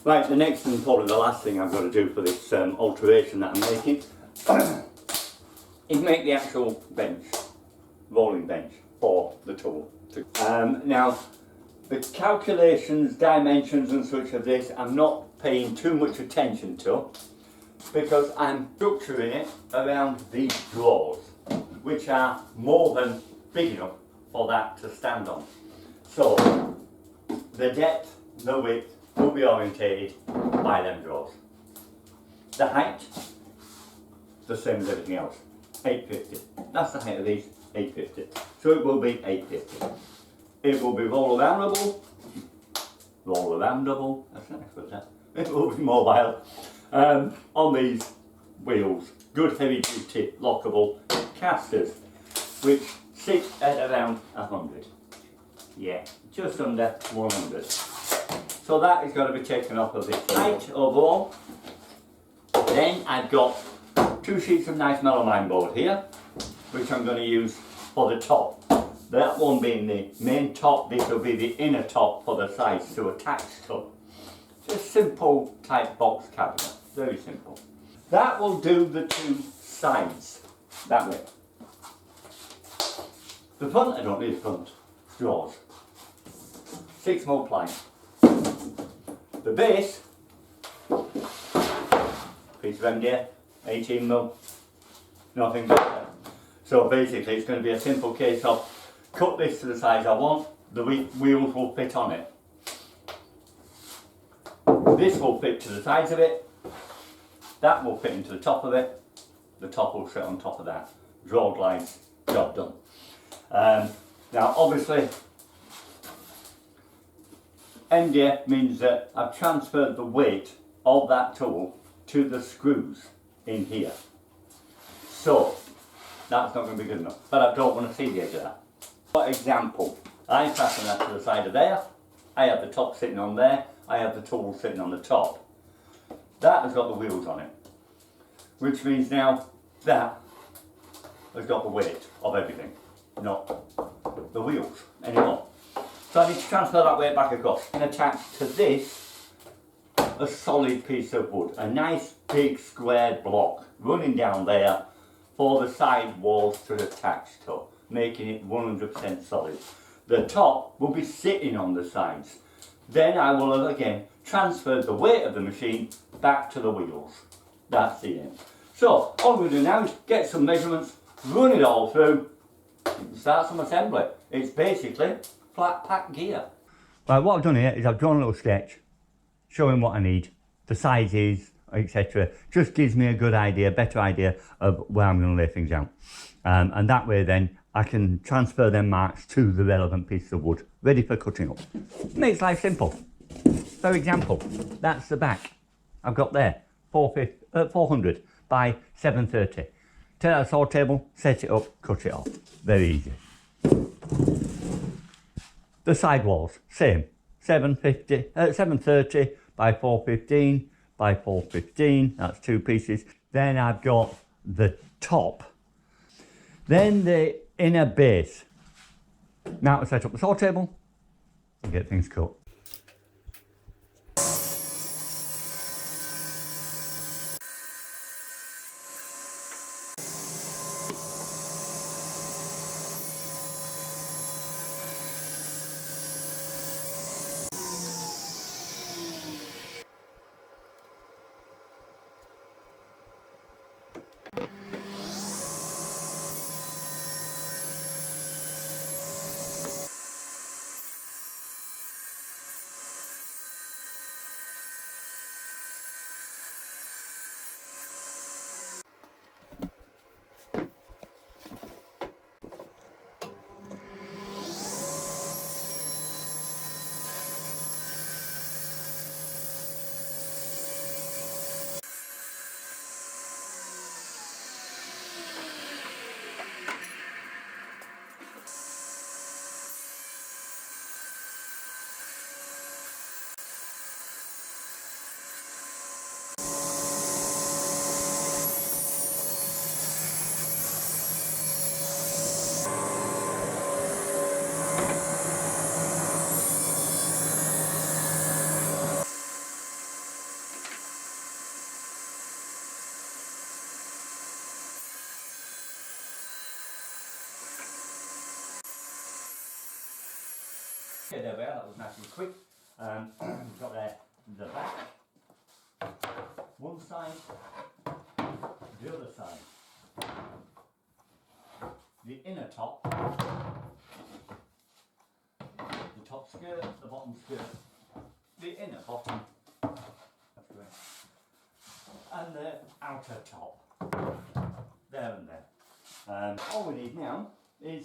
Right, the next and probably the last thing I've got to do for this alteration that I'm making is make the actual bench, rolling bench for the tool. Now, the calculations, dimensions and such of this I'm not paying too much attention to because I'm structuring it around these drawers, which are more than big enough for that to stand on. So, the depth, the width will be orientated by them drawers. The height, the same as everything else, 850. That's the height of these, 850. So it will be 850. It will be roll-aroundable, that's nice, what's that? It will be mobile on these wheels. Good heavy-duty lockable casters, which sit at around 100. Yeah, just under 100. So that is going to be taken off of this height overall. Then I've got 2 sheets of nice melamine board here, which I'm going to use for the top. That one being the main top, this will be the inner top for the sides to attach to. Just simple type box cabinet, very simple. That will do the 2 sides, that way. The front, I don't need front drawers. 6 more ply. The base, piece of MDF, 18mm, nothing better. So basically it's going to be a simple case of cut this to the size I want, the wheels will fit on it. This will fit to the sides of it, that will fit into the top of it, the top will sit on top of that. Draw glides, job done. Now obviously MDF means that I've transferred the weight of that tool to the screws in here. So that's not going to be good enough, but I don't want to see the edge of that. For example, I fasten that to the side of there, I have the top sitting on there, I have the tool sitting on the top. That has got the wheels on it, which means now that has got the weight of everything, not the wheels anymore. So I need to transfer that weight back across and attach to this a solid piece of wood, a nice big square block running down there for the side walls to attach to, making it 100% solid. The top will be sitting on the sides. Then I will have again transferred the weight of the machine back to the wheels. That's the end. So all we're going to do now is get some measurements, run it all through, and start some assembly. It's basically flat pack gear. Right, what I've done here is I've drawn a little sketch showing what I need, the sizes, etc. Just gives me a good idea, better idea of where I'm going to lay things out. And that way then I can transfer them marks to the relevant piece of wood, ready for cutting up. Makes life simple. For example, that's the back I've got there, 400 by 730. Take that saw table, set it up, cut it off. Very easy. The side walls, same, 730 by 415 by 415, that's 2 pieces. Then I've got the top, then the inner base. Now to set up the saw table and get things cut. Okay, there we are, that was nice and quick. Got the back, one side, the other side, the inner top, the top skirt, the bottom skirt, the inner bottom, that's great, and the outer top, there and there. All we need now is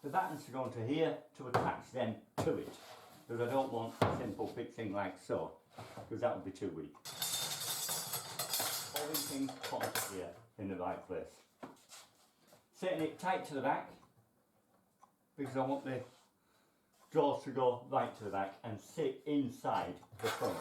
the buttons to go into here to attach them to it, because I don't want a simple fixing like so, because that would be too weak. All these things put here in the right place. Setting it tight to the back, because I want the drawers to go right to the back and sit inside the front.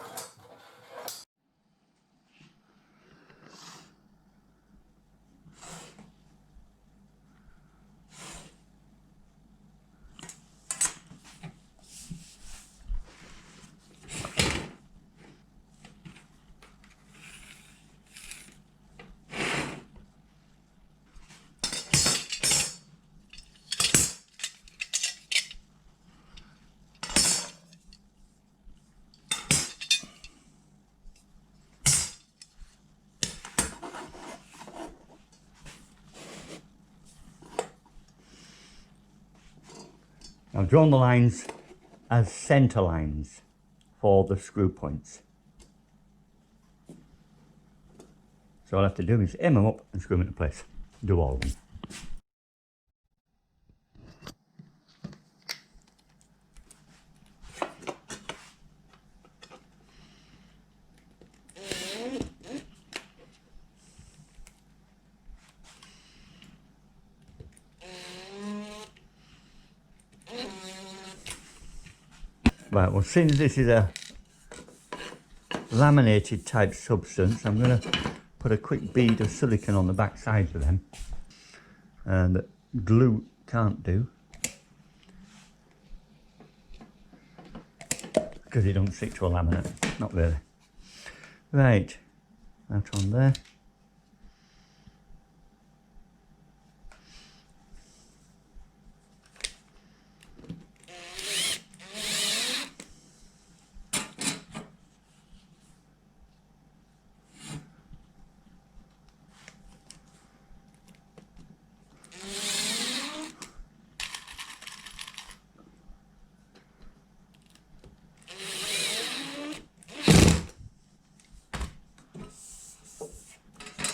I've drawn the lines as centre lines for the screw points. So all I have to do is aim them up and screw them into place. Do all of them. Right, well, since this is a laminated type substance, I'm going to put a quick bead of silicone on the back sides of them, and that glue can't do, because it don't stick to a laminate, not really. Right, that on there.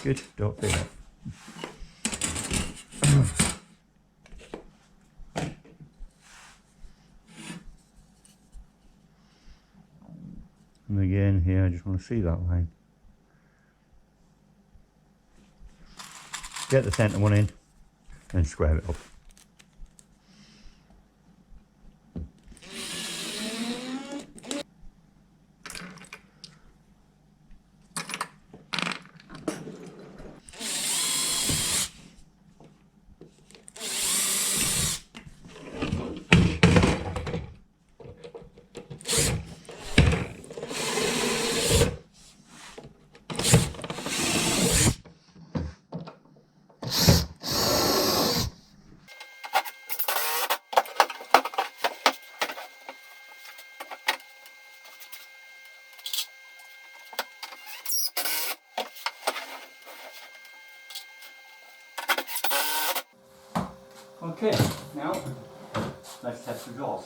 Good, don't feel it. And again here, I just want to see that line. Get the centre one in and square it up. Okay, now let's test the jaws.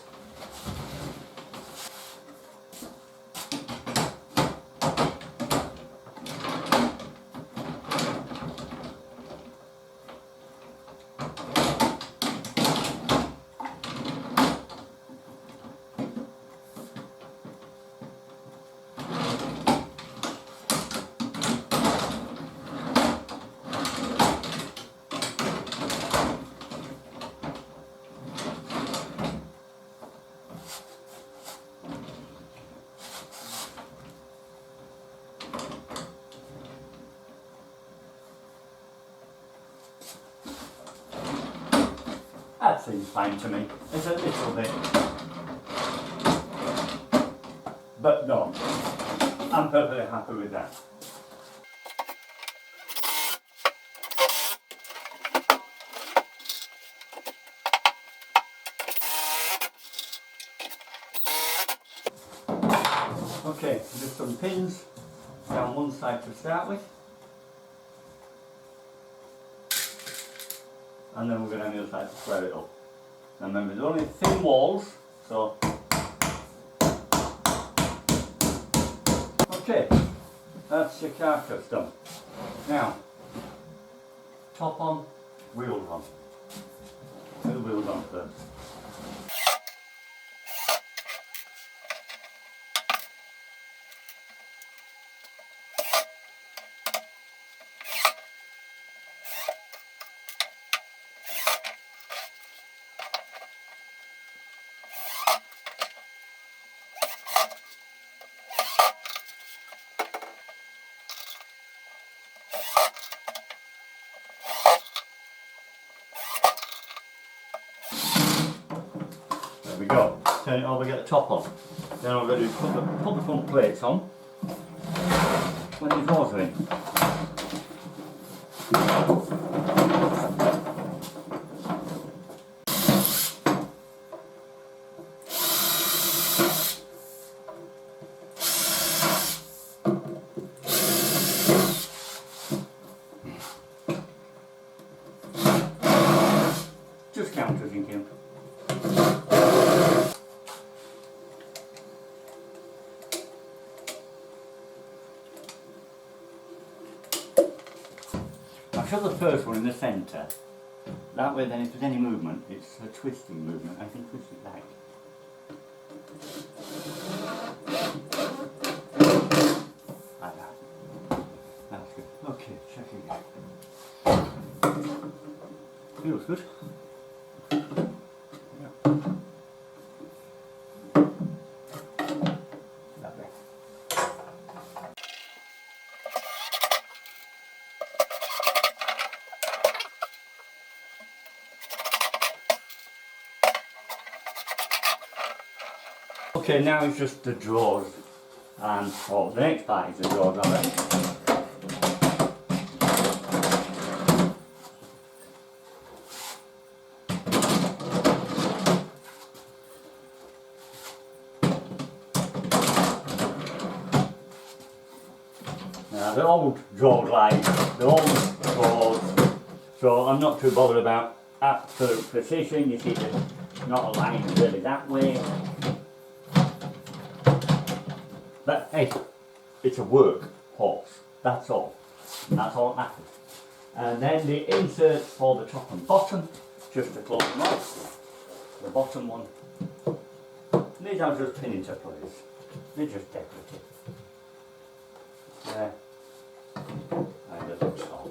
That seems fine to me. It's a little bit, but no, I'm perfectly happy with that. Okay, just some pins down one side to start with. And then we're going to on the other side to square it up. And remember, there's only thin walls, so. Okay, that's your carcass done. Now, top on, wheels on. Put the wheels on first. There we go. Turn it over, get the top on. Then what we're going to do is put the front plates on when the doors are in. Just count as you can. I'll shove the first one in the centre. That way then if there's any movement, it's a twisting movement. I can twist it back. Like that. That's good. Okay, check again. Feels good. Yeah. Lovely. Okay, now it's just the drawers, and the next part is the drawers, alright? Now the old drawers the old drawers, so I'm not too bothered about absolute precision. You see there's not a line really that way. But hey, it's a work horse, that's all. That's all that matters. And then the inserts for the top and bottom, just to close them off. The bottom one. These I'll just pin into place. They're just decorative. There. And at the top.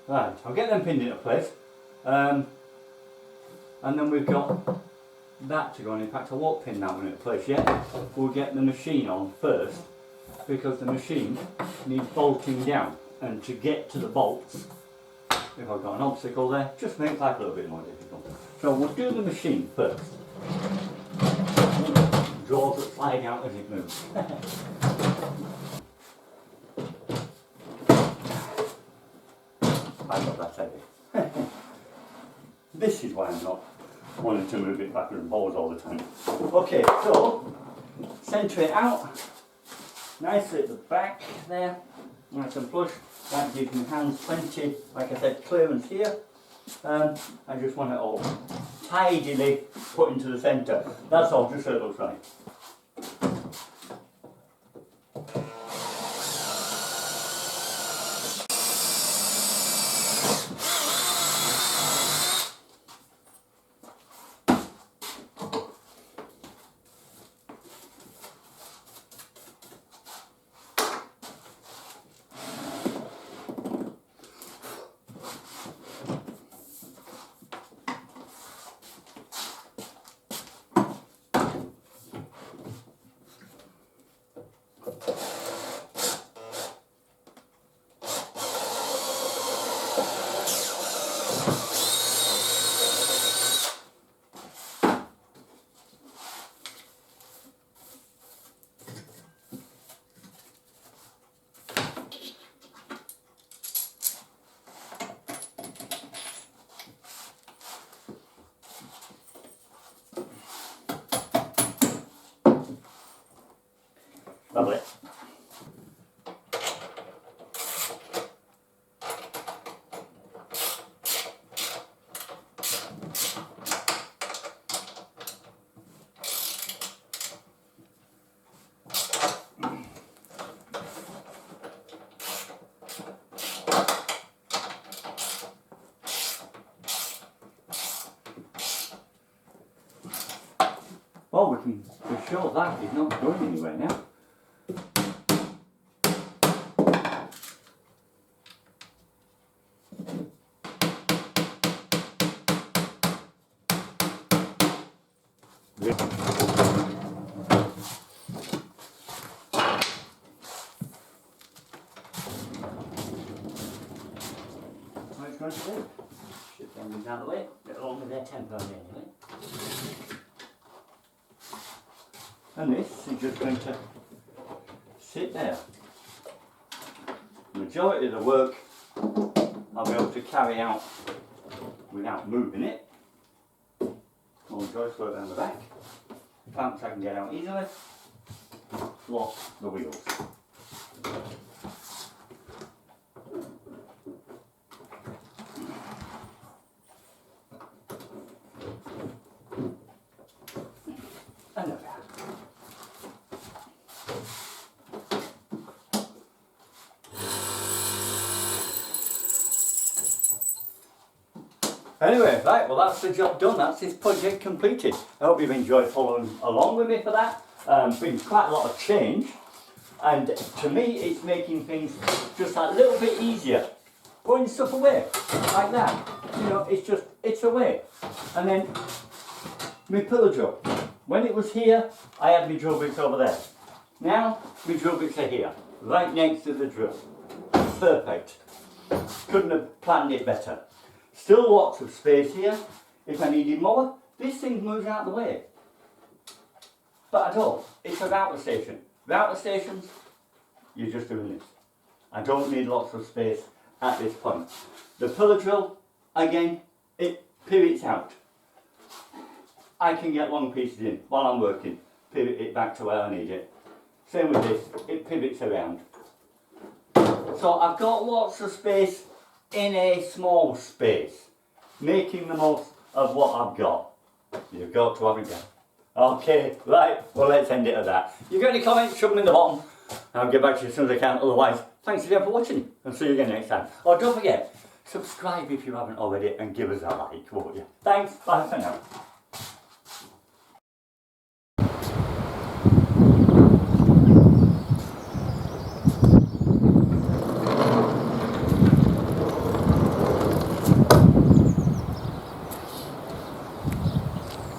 Right, I'll get them pinned into place. And then we've got that to go on. In fact, I won't pin that one into place yet. We'll get the machine on first, because the machine needs bolting down, and to get to the bolts, if I've got an obstacle there, just makes life a little bit more difficult. So we'll do the machine first. Drawers that slide out as it moves. I got that heavy. This is why I'm not wanting to move it backwards and forwards all the time. Okay, so centre it out nicely at the back there, nice and flush. That gives my hands plenty, like I said, clearance here. I just want it all tidily put into the centre. That's all, just so it looks right. Lovely. Well, we can be sure that is not going anywhere now. What it's going to do? Shift them down the way, get along with their tempo anyway. And this is just going to sit there. The majority of the work I'll be able to carry out without moving it. All the joist work down the back. Clamps I can get out easily. Lock the wheels. And there we are. Anyway, right, well that's the job done, that's this project completed. I hope you've enjoyed following along with me for that. Been quite a lot of change, and to me it's making things just a little bit easier. Putting stuff away, like that, you know, it's away. And then my pillar drill. When it was here, I had my drill bits over there. Now, my drill bits are here, right next to the drill. Perfect. Couldn't have planned it better. Still lots of space here. If I needed more, this thing moves out of the way. But I don't. It's a router station. Router stations, you're just doing this. I don't need lots of space at this point. The pillar drill, again, it pivots out. I can get long pieces in while I'm working, pivot it back to where I need it. Same with this, it pivots around. So I've got lots of space in a small space, making the most of what I've got. You've got to have it down. Okay, right, well let's end it at that. If you've got any comments, shove them in the bottom. I'll get back to you as soon as I can. Otherwise, thanks again for watching, and see you again next time. Oh, don't forget, subscribe if you haven't already, and give us a like, won't you? Thanks, bye for now.